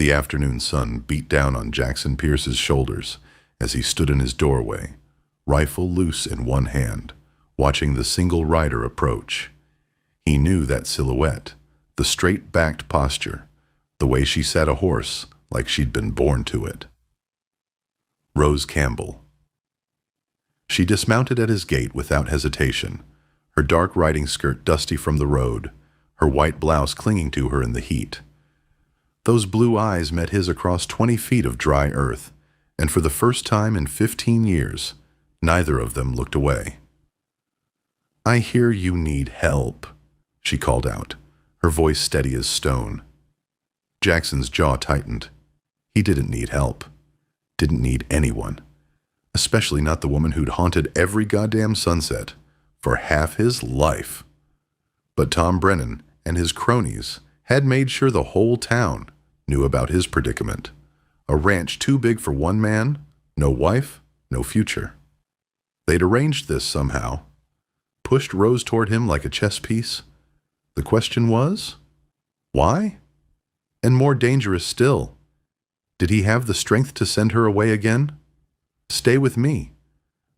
The afternoon sun beat down on Jackson Pierce's shoulders as he stood in his doorway, rifle loose in one hand, watching the single rider approach. He knew that silhouette, the straight-backed posture, the way she sat a horse like she'd been born to it. Rose Campbell. She dismounted at his gate without hesitation, her dark riding skirt dusty from the road, her white blouse clinging to her in the heat. Those blue eyes met his across 20 feet of dry earth, and for the first time in 15 years, neither of them looked away. "I hear you need help," she called out, her voice steady as stone. Jackson's jaw tightened. He didn't need help. Didn't need anyone. Especially not the woman who'd haunted every goddamn sunset for half his life. But Tom Brennan and his cronies had made sure the whole town knew about his predicament. A ranch too big for one man, no wife, no future. They'd arranged this somehow. Pushed Rose toward him like a chess piece. The question was, why? And more dangerous still, did he have the strength to send her away again? Stay with me,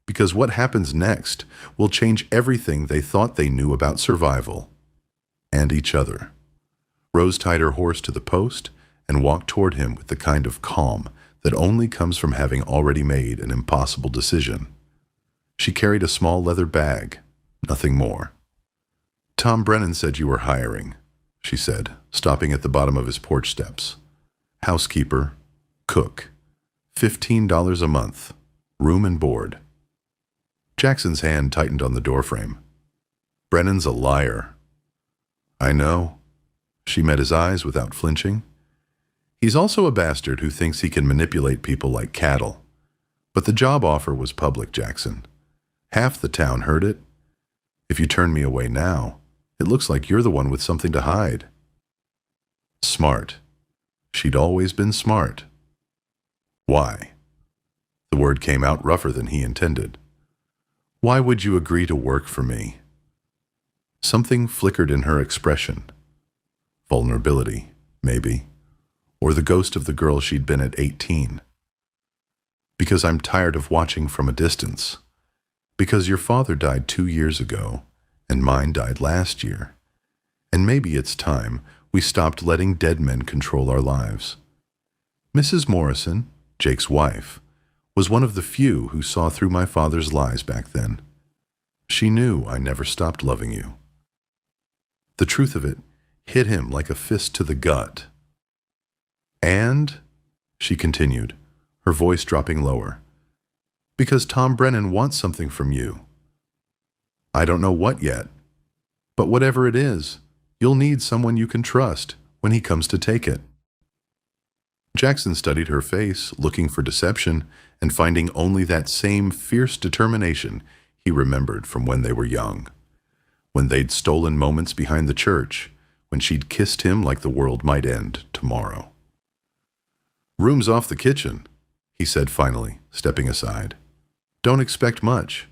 because what happens next will change everything they thought they knew about survival. And each other. Rose tied her horse to the post and walked toward him with the kind of calm that only comes from having already made an impossible decision. She carried a small leather bag, nothing more. "Tom Brennan said you were hiring," she said, stopping at the bottom of his porch steps. "Housekeeper, cook, $15 a month, room and board." Jackson's hand tightened on the doorframe. "Brennan's a liar." "I know." She met his eyes without flinching. "He's also a bastard who thinks he can manipulate people like cattle. But the job offer was public, Jackson. Half the town heard it. If you turn me away now, it looks like you're the one with something to hide." Smart. She'd always been smart. "Why?" The word came out rougher than he intended. "Why would you agree to work for me?" Something flickered in her expression. Vulnerability, maybe. Or the ghost of the girl she'd been at 18. "Because I'm tired of watching from a distance. Because your father died 2 years ago, and mine died last year. And maybe it's time we stopped letting dead men control our lives." Mrs. Morrison, Jake's wife, was one of the few who saw through my father's lies back then. She knew I never stopped loving you. The truth of it hit him like a fist to the gut. "And," she continued, her voice dropping lower, "because Tom Brennan wants something from you. I don't know what yet, but whatever it is, you'll need someone you can trust when he comes to take it." Jackson studied her face, looking for deception and finding only that same fierce determination he remembered from when they were young, when they'd stolen moments behind the church, when she'd kissed him like the world might end tomorrow. "Room's off the kitchen," he said finally, stepping aside. "Don't expect much."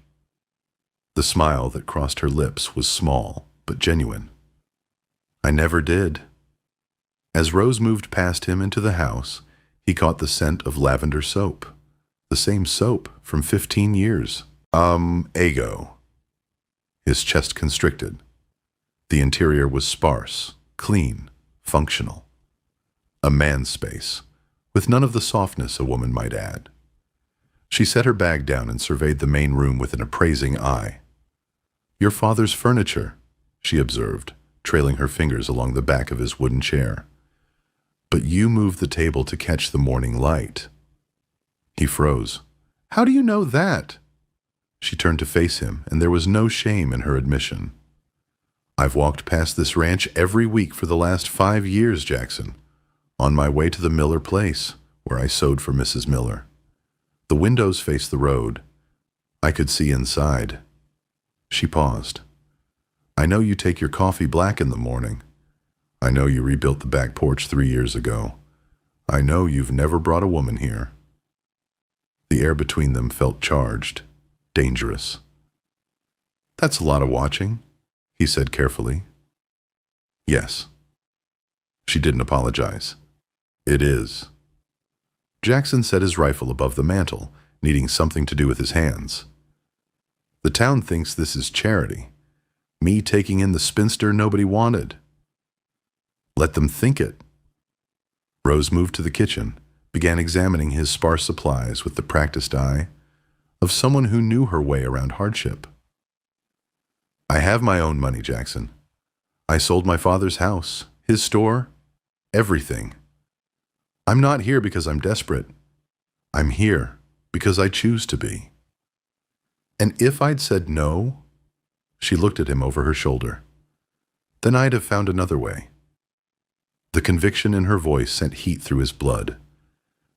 The smile that crossed her lips was small, but genuine. "I never did." As Rose moved past him into the house, he caught the scent of lavender soap. The same soap from 15 years. Ego. His chest constricted. The interior was sparse, clean, functional. A man's space, with none of the softness a woman might add. She set her bag down and surveyed the main room with an appraising eye. "Your father's furniture," she observed, trailing her fingers along the back of his wooden chair. "But you moved the table to catch the morning light." He froze. "How do you know that?" She turned to face him, and there was no shame in her admission. "I've walked past this ranch every week for the last 5 years, Jackson, on my way to the Miller place, where I sewed for Mrs. Miller. The windows faced the road. I could see inside." She paused. "I know you take your coffee black in the morning. I know you rebuilt the back porch 3 years ago. I know you've never brought a woman here." The air between them felt charged, dangerous. "That's a lot of watching," he said carefully. "Yes." She didn't apologize. It is. Jackson set his rifle above the mantel, needing something to do with his hands. The town thinks this is charity. Me taking in the spinster nobody wanted. Let them think it. Rose moved to the kitchen, began examining his sparse supplies with the practiced eye of someone who knew her way around hardship. I have my own money, Jackson. I sold my father's house, his store, everything. I'm not here because I'm desperate. I'm here because I choose to be. And if I'd said no, she looked at him over her shoulder, then I'd have found another way. The conviction in her voice sent heat through his blood.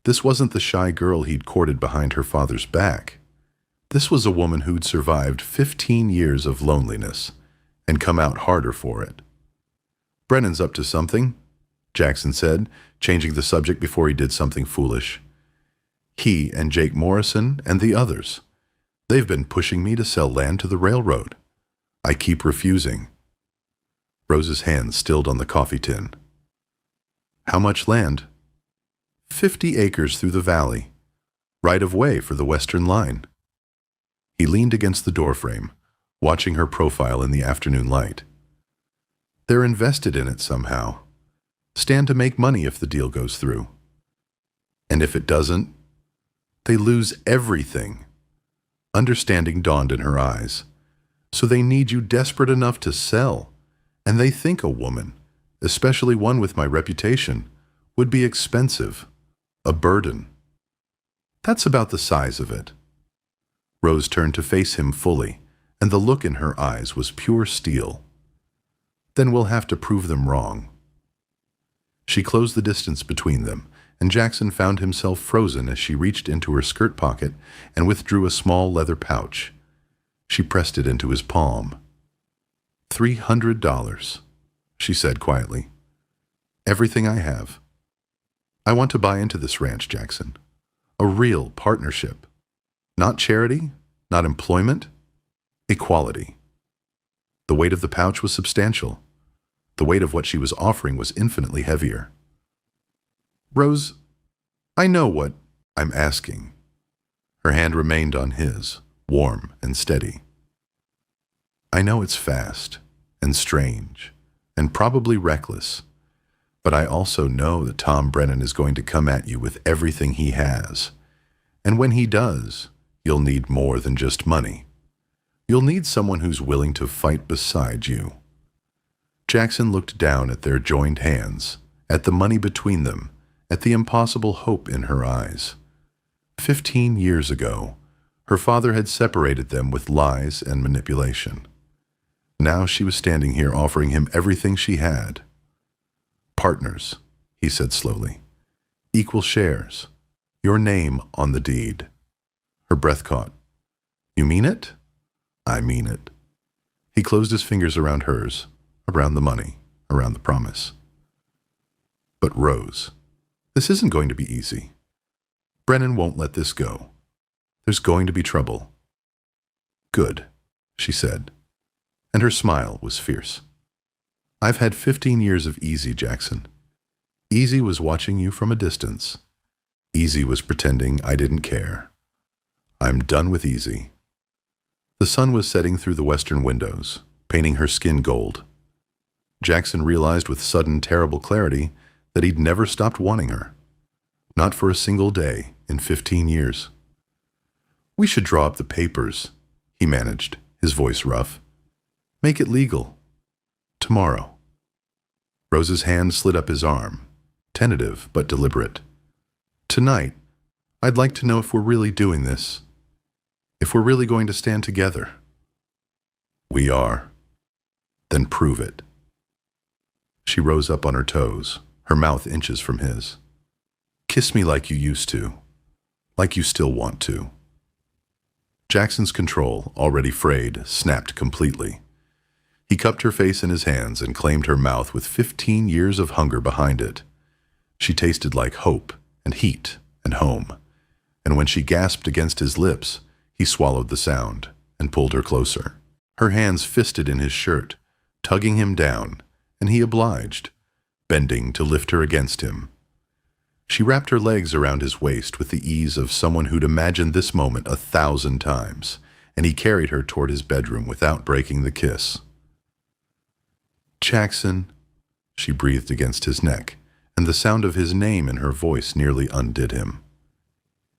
This wasn't the shy girl he'd courted behind her father's back. This was a woman who'd survived 15 years of loneliness and come out harder for it. Brennan's up to something, Jackson said, changing the subject before he did something foolish. He and Jake Morrison and the others. They've been pushing me to sell land to the railroad. I keep refusing. Rose's hand stilled on the coffee tin. How much land? 50 acres through the valley. Right of way for the Western Line. He leaned against the doorframe, watching her profile in the afternoon light. They're invested in it somehow. Stand to make money if the deal goes through. And if it doesn't, they lose everything. Understanding dawned in her eyes. So they need you desperate enough to sell, and they think a woman, especially one with my reputation, would be expensive, a burden. That's about the size of it. Rose turned to face him fully, and the look in her eyes was pure steel. Then we'll have to prove them wrong. She closed the distance between them, and Jackson found himself frozen as she reached into her skirt pocket and withdrew a small leather pouch. She pressed it into his palm. $300, she said quietly. Everything I have. I want to buy into this ranch, Jackson. A real partnership. Not charity, not employment, equality. The weight of the pouch was substantial. The weight of what she was offering was infinitely heavier. Rose, I know what I'm asking. Her hand remained on his, warm and steady. I know it's fast and strange and probably reckless, but I also know that Tom Brennan is going to come at you with everything he has. And when he does, you'll need more than just money. You'll need someone who's willing to fight beside you. Jackson looked down at their joined hands, at the money between them, at the impossible hope in her eyes. 15 years ago, her father had separated them with lies and manipulation. Now she was standing here offering him everything she had. Partners, he said slowly. Equal shares. Your name on the deed. Her breath caught. You mean it? I mean it. He closed his fingers around hers, around the money, around the promise. But Rose, this isn't going to be easy. Brennan won't let this go. There's going to be trouble. Good, she said, and her smile was fierce. I've had 15 years of easy, Jackson. Easy was watching you from a distance. Easy was pretending I didn't care. I'm done with easy. The sun was setting through the western windows, painting her skin gold. Jackson realized with sudden, terrible clarity that he'd never stopped wanting her. Not for a single day in 15 years. We should draw up the papers, he managed, his voice rough. Make it legal. Tomorrow. Rose's hand slid up his arm, tentative but deliberate. Tonight, I'd like to know if we're really doing this. If we're really going to stand together. We are. Then prove it. She rose up on her toes, her mouth inches from his. Kiss me like you used to, like you still want to. Jackson's control, already frayed, snapped completely. He cupped her face in his hands and claimed her mouth with 15 years of hunger behind it. She tasted like hope and heat and home, and when she gasped against his lips, he swallowed the sound and pulled her closer. Her hands fisted in his shirt, tugging him down, and he obliged, bending to lift her against him. She wrapped her legs around his waist with the ease of someone who'd imagined this moment 1,000 times, and he carried her toward his bedroom without breaking the kiss. "Jackson," she breathed against his neck, and the sound of his name in her voice nearly undid him.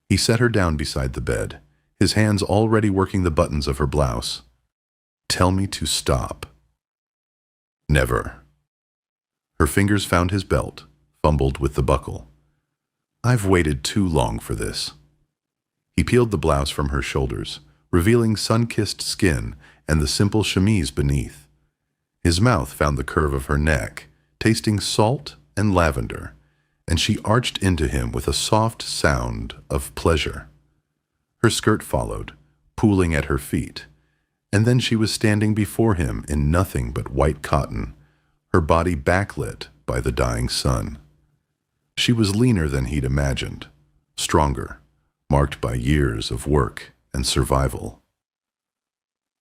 He set her down beside the bed, his hands already working the buttons of her blouse. "Tell me to stop." "Never." Her fingers found his belt, fumbled with the buckle. "I've waited too long for this." He peeled the blouse from her shoulders, revealing sun-kissed skin and the simple chemise beneath. His mouth found the curve of her neck, tasting salt and lavender, and she arched into him with a soft sound of pleasure. Her skirt followed, pooling at her feet, and then she was standing before him in nothing but white cotton, her body backlit by the dying sun. She was leaner than he'd imagined, stronger, marked by years of work and survival.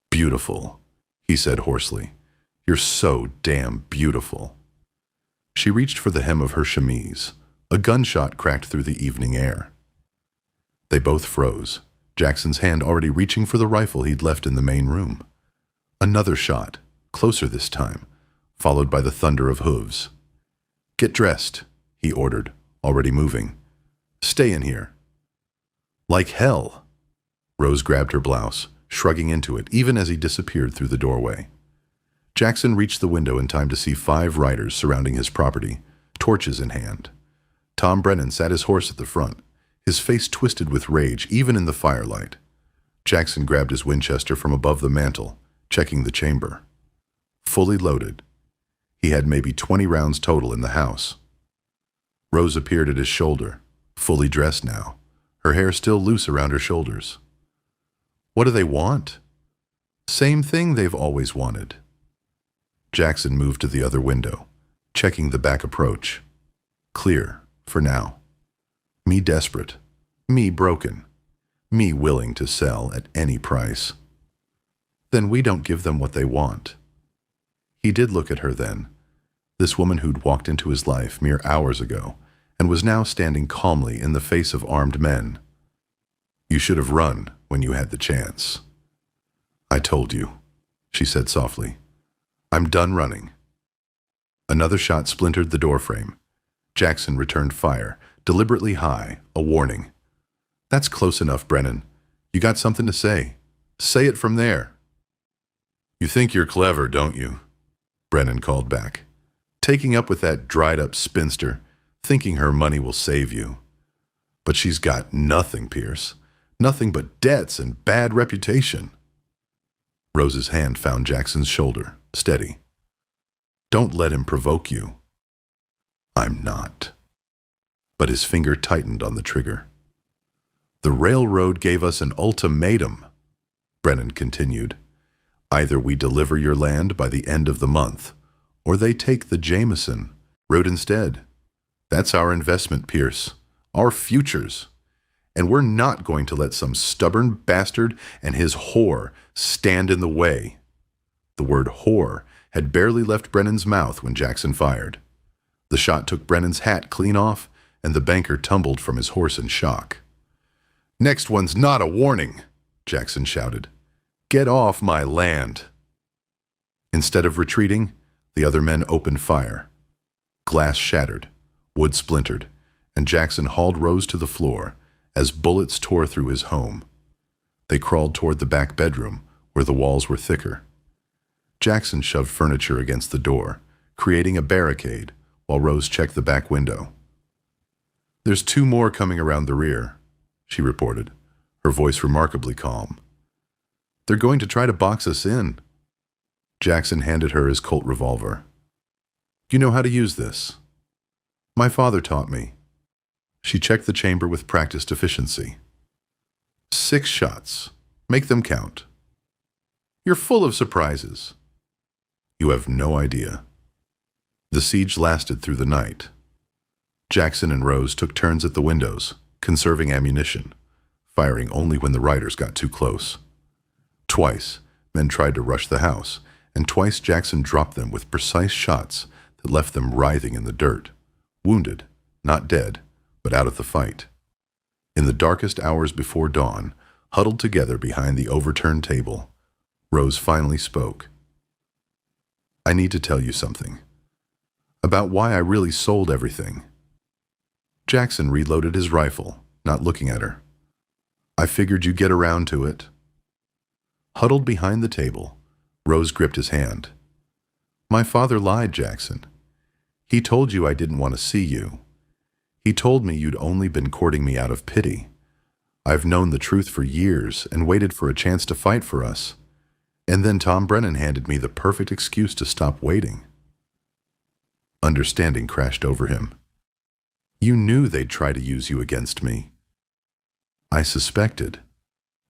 "Beautiful," he said hoarsely. "You're so damn beautiful." She reached for the hem of her chemise. A gunshot cracked through the evening air. They both froze, Jackson's hand already reaching for the rifle he'd left in the main room. Another shot, closer this time, followed by the thunder of hooves. "Get dressed," he ordered, already moving. "Stay in here." "Like hell." Rose grabbed her blouse, shrugging into it, even as he disappeared through the doorway. Jackson reached the window in time to see 5 riders surrounding his property, torches in hand. Tom Brennan sat his horse at the front, his face twisted with rage even in the firelight. Jackson grabbed his Winchester from above the mantel, checking the chamber. Fully loaded. He had maybe 20 rounds total in the house. Rose appeared at his shoulder, fully dressed now, her hair still loose around her shoulders. "What do they want?" "Same thing they've always wanted." Jackson moved to the other window, checking the back approach. Clear, for now. Me desperate. Me broken. Me willing to sell at any price. "Then we don't give them what they want." He did look at her then, this woman who'd walked into his life mere hours ago and was now standing calmly in the face of armed men. "You should have run when you had the chance." "I told you," she said softly. "I'm done running." Another shot splintered the doorframe. Jackson returned fire, deliberately high, a warning. "That's close enough, Brennan. You got something to say. Say it from there." "You think you're clever, don't you?" Brennan called back. "Taking up with that dried-up spinster, thinking her money will save you. But she's got nothing, Pierce. Nothing but debts and bad reputation." Rose's hand found Jackson's shoulder, steady. "Don't let him provoke you." "I'm not." But his finger tightened on the trigger. "The railroad gave us an ultimatum," Brennan continued. "Either we deliver your land by the end of the month, or they take the Jameson road instead. That's our investment, Pierce. Our futures. And we're not going to let some stubborn bastard and his whore stand in the way." The word whore had barely left Brennan's mouth when Jackson fired. The shot took Brennan's hat clean off, and the banker tumbled from his horse in shock. "Next one's not a warning," Jackson shouted. "Get off my land." Instead of retreating, the other men opened fire. Glass shattered, wood splintered, and Jackson hauled Rose to the floor as bullets tore through his home. They crawled toward the back bedroom, where the walls were thicker. Jackson shoved furniture against the door, creating a barricade, while Rose checked the back window. "There's 2 more coming around the rear," she reported, her voice remarkably calm. "They're going to try to box us in." Jackson handed her his Colt revolver. "You know how to use this?" "My father taught me." She checked the chamber with practiced efficiency. 6 shots. Make them count." "You're full of surprises." "You have no idea." The siege lasted through the night. Jackson and Rose took turns at the windows, conserving ammunition, firing only when the riders got too close. Twice, men tried to rush the house, and twice Jackson dropped them with precise shots that left them writhing in the dirt, wounded, not dead, but out of the fight. In the darkest hours before dawn, huddled together behind the overturned table, Rose finally spoke. "I need to tell you something. About why I really sold everything." Jackson reloaded his rifle, not looking at her. "I figured you'd get around to it." Huddled behind the table, Rose gripped his hand. "My father lied, Jackson. He told you I didn't want to see you. He told me you'd only been courting me out of pity. I've known the truth for years and waited for a chance to fight for us. And then Tom Brennan handed me the perfect excuse to stop waiting." Understanding crashed over him. "You knew they'd try to use you against me." "I suspected.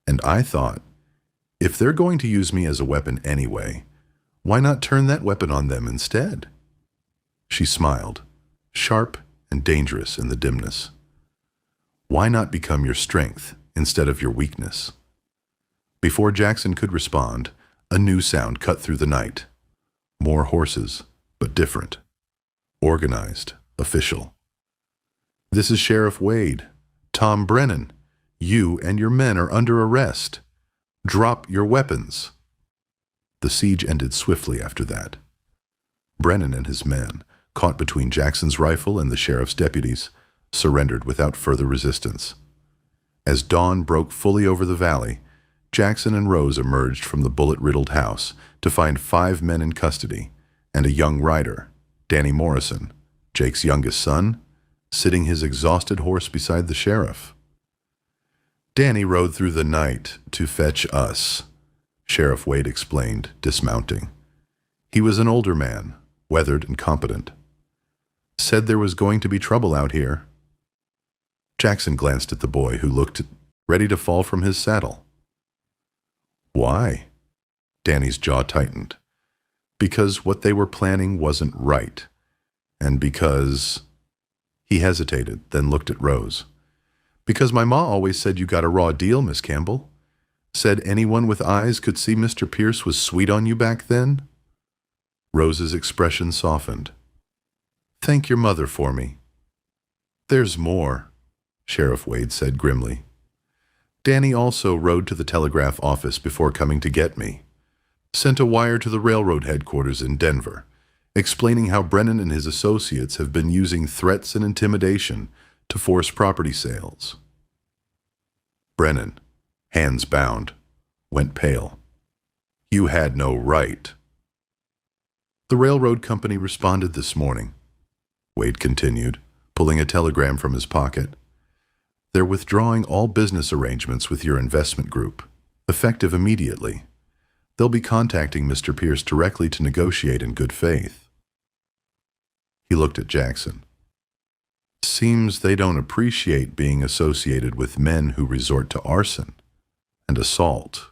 And I thought, if they're going to use me as a weapon anyway, why not turn that weapon on them instead?" She smiled, sharp and dangerous in the dimness. "Why not become your strength instead of your weakness?" Before Jackson could respond, a new sound cut through the night. More horses, but different. Organized, official. "This is Sheriff Wade. Tom Brennan. You and your men are under arrest. Drop your weapons." The siege ended swiftly after that. Brennan and his men, caught between Jackson's rifle and the sheriff's deputies, surrendered without further resistance. As dawn broke fully over the valley, Jackson and Rose emerged from the bullet-riddled house to find 5 men in custody and a young rider, Danny Morrison, Jake's youngest son, sitting his exhausted horse beside the sheriff. "Danny rode through the night to fetch us," Sheriff Wade explained, dismounting. "He was an older man, weathered and competent. Said there was going to be trouble out here." Jackson glanced at the boy, who looked ready to fall from his saddle. "Why?" Danny's jaw tightened. "Because what they were planning wasn't right. And because—" He hesitated, then looked at Rose. "Because my ma always said you got a raw deal, Miss Campbell. Said anyone with eyes could see Mr. Pierce was sweet on you back then." Rose's expression softened. "Thank your mother for me." "There's more," Sheriff Wade said grimly. "Danny also rode to the telegraph office before coming to get me. Sent a wire to the railroad headquarters in Denver, explaining how Brennan and his associates have been using threats and intimidation to force property sales." Brennan, hands bound, went pale. "You had no right." "The railroad company responded this morning," Wade continued, pulling a telegram from his pocket. "They're withdrawing all business arrangements with your investment group, effective immediately. They'll be contacting Mr. Pierce directly to negotiate in good faith." He looked at Jackson. "Seems they don't appreciate being associated with men who resort to arson and assault."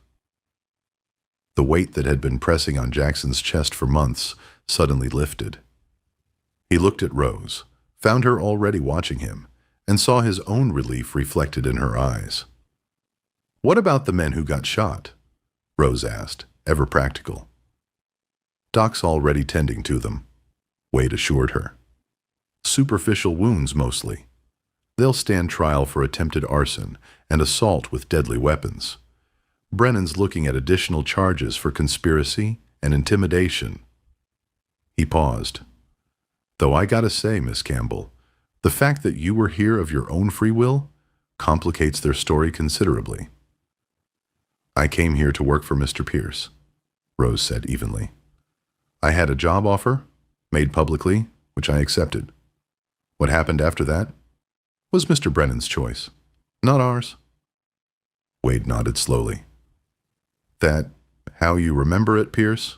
The weight that had been pressing on Jackson's chest for months suddenly lifted. He looked at Rose, found her already watching him, and saw his own relief reflected in her eyes. "What about the men who got shot?" Rose asked, ever practical. "Doc's already tending to them," Wade assured her. "Superficial wounds mostly. They'll stand trial for attempted arson and assault with deadly weapons. Brennan's looking at additional charges for conspiracy and intimidation." He paused. "Though I gotta say, Miss Campbell, the fact that you were here of your own free will complicates their story considerably." "I came here to work for Mr. Pierce," Rose said evenly. "I had a job offer, made publicly, which I accepted. What happened after that was Mr. Brennan's choice, not ours." Wade nodded slowly. "That how you remember it, Pierce?"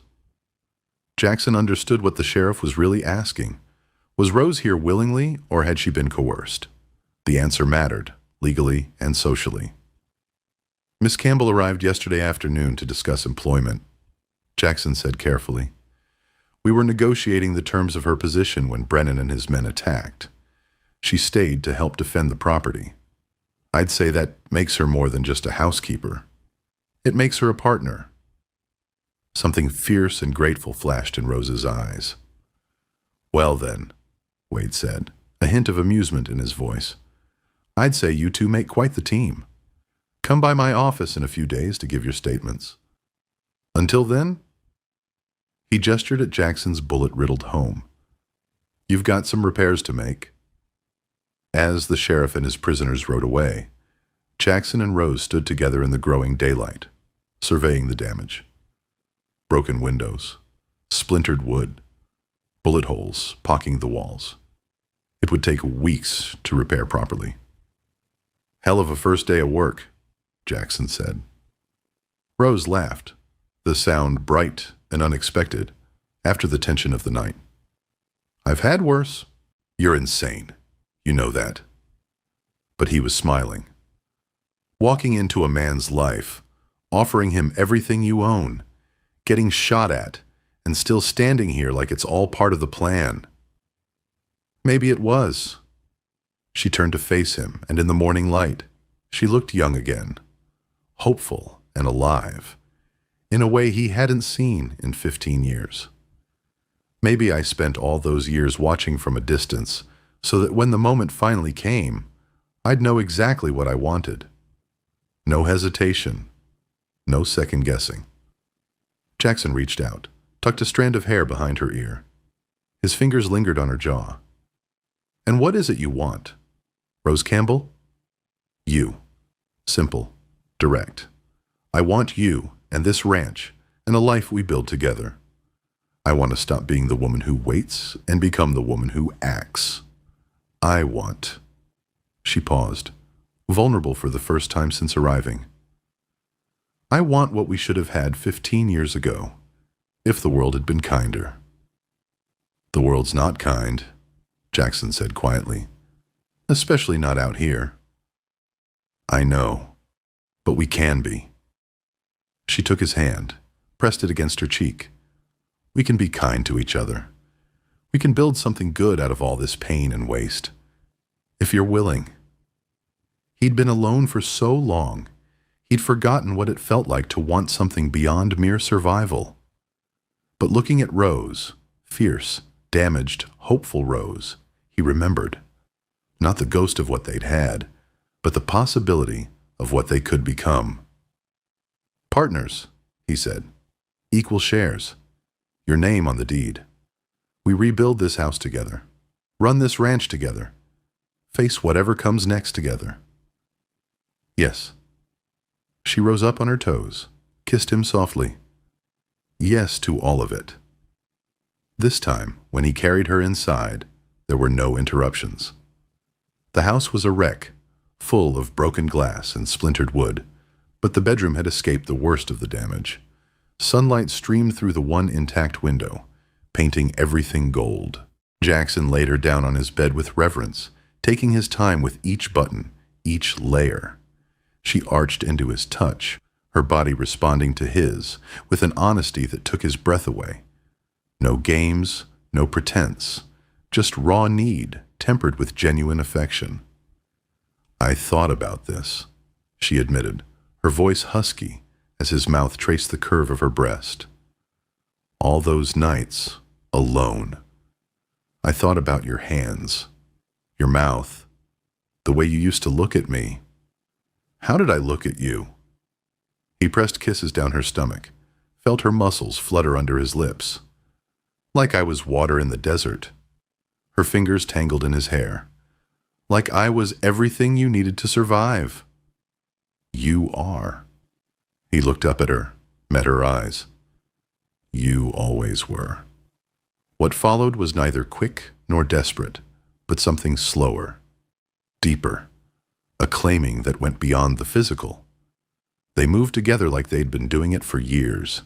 Jackson understood what the sheriff was really asking. Was Rose here willingly, or had she been coerced? The answer mattered, legally and socially. "Miss Campbell arrived yesterday afternoon to discuss employment," Jackson said carefully. "We were negotiating the terms of her position when Brennan and his men attacked. She stayed to help defend the property. I'd say that makes her more than just a housekeeper. It makes her a partner." Something fierce and grateful flashed in Rose's eyes. "Well then," Wade said, a hint of amusement in his voice, I'd say you two make quite the team. Come by my office in a few days to give your statements. Until then, he gestured at Jackson's bullet-riddled home. You've got some repairs to make. As the sheriff and his prisoners rode away, Jackson and Rose stood together in the growing daylight, surveying the damage. Broken windows, splintered wood, bullet holes pocking the walls. It would take weeks to repair properly. Hell of a first day of work, Jackson said. Rose laughed, the sound bright and unexpected after the tension of the night. I've had worse. You're insane. You know that. But he was smiling. Walking into a man's life, offering him everything you own, getting shot at, and still standing here like it's all part of the plan. Maybe it was. She turned to face him, and in the morning light, she looked young again, hopeful and alive, in a way he hadn't seen in 15 years. Maybe I spent all those years watching from a distance so that when the moment finally came, I'd know exactly what I wanted. No hesitation, no second guessing. Jackson reached out, tucked a strand of hair behind her ear. His fingers lingered on her jaw. And what is it you want? Rose Campbell? You. Simple. Direct. I want you and this ranch and a life we build together. I want to stop being the woman who waits and become the woman who acts. I want. She paused, vulnerable for the first time since arriving. I want what we should have had 15 years ago, if the world had been kinder. The world's not kind, Jackson said quietly, especially not out here. I know, but we can be. She took his hand, pressed it against her cheek. We can be kind to each other. We can build something good out of all this pain and waste. If you're willing. He'd been alone for so long, he'd forgotten what it felt like to want something beyond mere survival. But looking at Rose, fierce, damaged, hopeful Rose, he remembered. Not the ghost of what they'd had, but the possibility of what they could become. Partners, he said. Equal shares. Your name on the deed. We rebuild this house together. Run this ranch together. Face whatever comes next together. Yes. She rose up on her toes, kissed him softly. Yes to all of it. This time, when he carried her inside, there were no interruptions. The house was a wreck, full of broken glass and splintered wood, but the bedroom had escaped the worst of the damage. Sunlight streamed through the one intact window, painting everything gold. Jackson laid her down on his bed with reverence, taking his time with each button, each layer. She arched into his touch, her body responding to his, with an honesty that took his breath away. No games, no pretense, just raw need, tempered with genuine affection. I thought about this, she admitted, her voice husky as his mouth traced the curve of her breast. All those nights, alone. I thought about your hands, your mouth, the way you used to look at me. How did I look at you? He pressed kisses down her stomach, felt her muscles flutter under his lips. Like I was water in the desert. Her fingers tangled in his hair. Like I was everything you needed to survive. You are. He looked up at her, met her eyes. You always were. What followed was neither quick nor desperate, but something slower, deeper, a claiming that went beyond the physical. They moved together like they'd been doing it for years,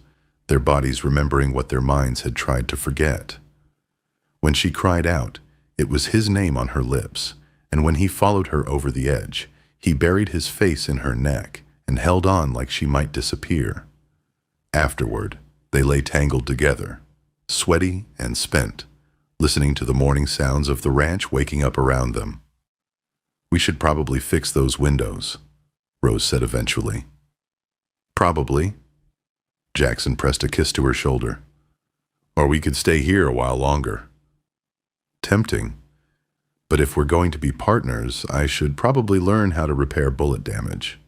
their bodies remembering what their minds had tried to forget. When she cried out, it was his name on her lips, and when he followed her over the edge, he buried his face in her neck and held on like she might disappear. Afterward, they lay tangled together, sweaty and spent, listening to the morning sounds of the ranch waking up around them. We should probably fix those windows, Rose said eventually. Probably. Jackson pressed a kiss to her shoulder. Or we could stay here a while longer. Tempting, But if we're going to be partners, I should probably learn how to repair bullet damage."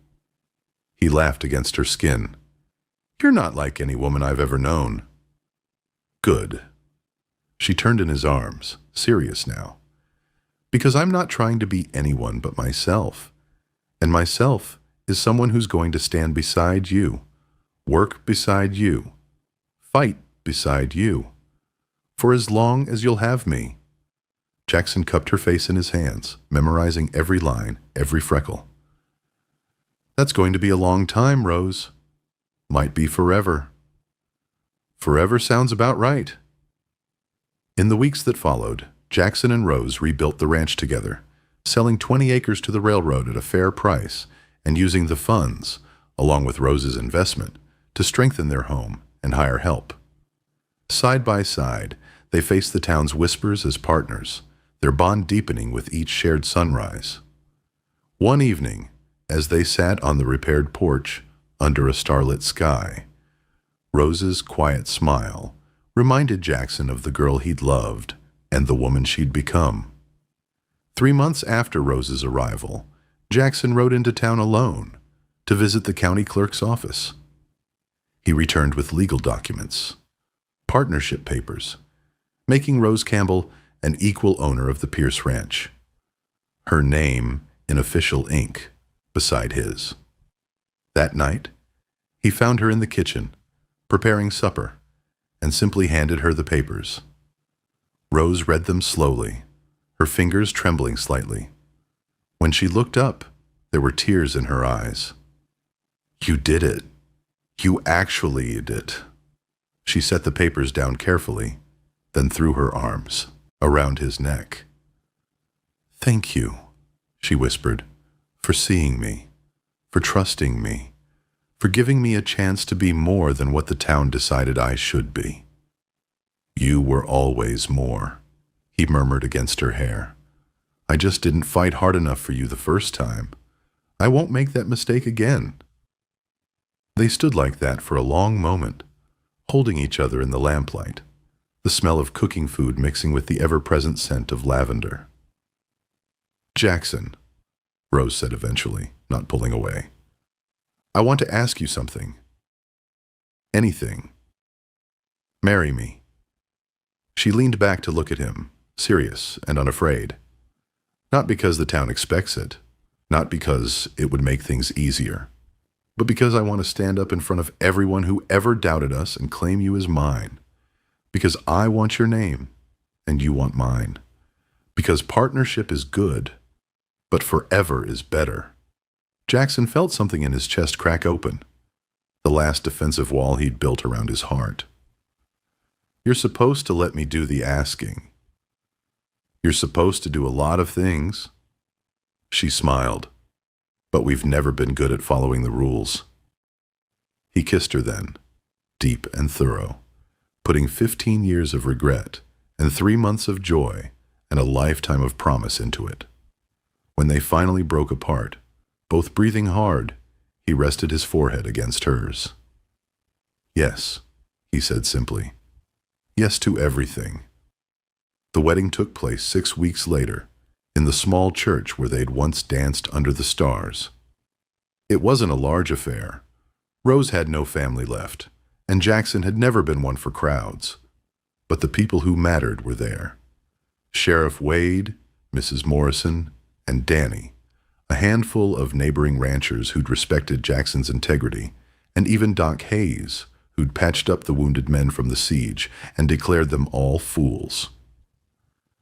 He laughed against her skin. "You're not like any woman I've ever known." "Good." She turned in his arms, serious now. "Because I'm not trying to be anyone but myself. And myself is someone who's going to stand beside you, work beside you, fight beside you, for as long as you'll have me." Jackson cupped her face in his hands, memorizing every line, every freckle. "That's going to be a long time, Rose. Might be forever." "Forever sounds about right." In the weeks that followed, Jackson and Rose rebuilt the ranch together, selling 20 acres to the railroad at a fair price and using the funds, along with Rose's investment, to strengthen their home and hire help. Side by side, they faced the town's whispers as partners, their bond deepening with each shared sunrise. One evening, as they sat on the repaired porch under a starlit sky, Rose's quiet smile reminded Jackson of the girl he'd loved and the woman she'd become. 3 months after Rose's arrival, Jackson rode into town alone to visit the county clerk's office. He returned with legal documents, partnership papers, making Rose Campbell an equal owner of the Pierce Ranch. Her name in official ink beside his. That night, he found her in the kitchen, preparing supper, and simply handed her the papers. Rose read them slowly, her fingers trembling slightly. When she looked up, there were tears in her eyes. "You did it. You actually did it." She set the papers down carefully, then threw her arms around his neck. "Thank you," she whispered, "for seeing me, for trusting me, for giving me a chance to be more than what the town decided I should be." "You were always more," he murmured against her hair. "I just didn't fight hard enough for you the first time. I won't make that mistake again." They stood like that for a long moment, holding each other in the lamplight, the smell of cooking food mixing with the ever-present scent of lavender. "Jackson," Rose said eventually, not pulling away, "I want to ask you something. Anything. Marry me." She leaned back to look at him, serious and unafraid. Not because the town expects it, not because it would make things easier, but because I want to stand up in front of everyone who ever doubted us and claim you as mine. Because I want your name, and you want mine. Because partnership is good, but forever is better. Jackson felt something in his chest crack open, the last defensive wall he'd built around his heart. "You're supposed to let me do the asking. You're supposed to do a lot of things." She smiled. "But we've never been good at following the rules." He kissed her then, deep and thorough, putting 15 years of regret and 3 months of joy and a lifetime of promise into it. When they finally broke apart, both breathing hard, he rested his forehead against hers. "Yes," he said simply. "Yes to everything." The wedding took place 6 weeks later, in the small church where they'd once danced under the stars. It wasn't a large affair. Rose had no family left, and Jackson had never been one for crowds. But the people who mattered were there. Sheriff Wade, Mrs. Morrison, and Danny, a handful of neighboring ranchers who'd respected Jackson's integrity, and even Doc Hayes, who'd patched up the wounded men from the siege and declared them all fools.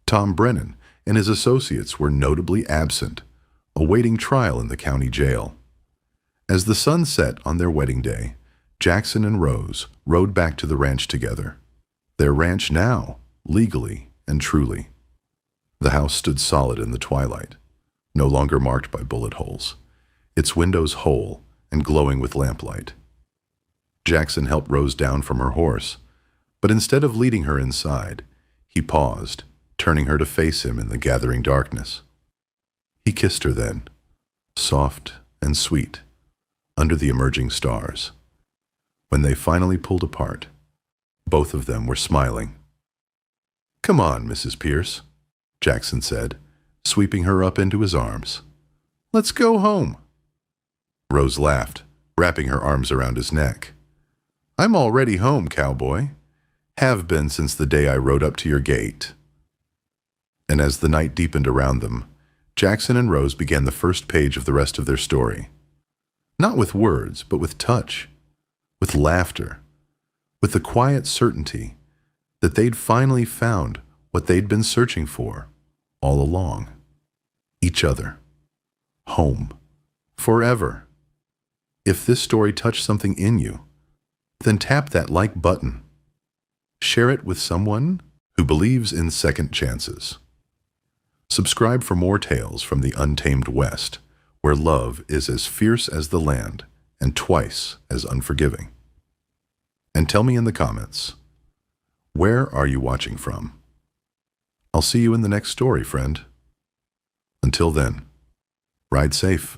Tom Brennan and his associates were notably absent, awaiting trial in the county jail. As the sun set on their wedding day, Jackson and Rose rode back to the ranch together. Their ranch now, legally and truly. The house stood solid in the twilight, no longer marked by bullet holes, its windows whole and glowing with lamplight. Jackson helped Rose down from her horse, but instead of leading her inside, he paused, turning her to face him in the gathering darkness. He kissed her then, soft and sweet, under the emerging stars. When they finally pulled apart, both of them were smiling. "Come on, Mrs. Pierce," Jackson said, sweeping her up into his arms. "Let's go home." Rose laughed, wrapping her arms around his neck. "I'm already home, cowboy. Have been since the day I rode up to your gate." And as the night deepened around them, Jackson and Rose began the first page of the rest of their story. Not with words, but with touch, with laughter, with the quiet certainty that they'd finally found what they'd been searching for all along. Each other. Home. Forever. If this story touched something in you, then tap that like button. Share it with someone who believes in second chances. Subscribe for more tales from the untamed West, where love is as fierce as the land and twice as unforgiving. And tell me in the comments, where are you watching from? I'll see you in the next story, friend. Until then, ride safe.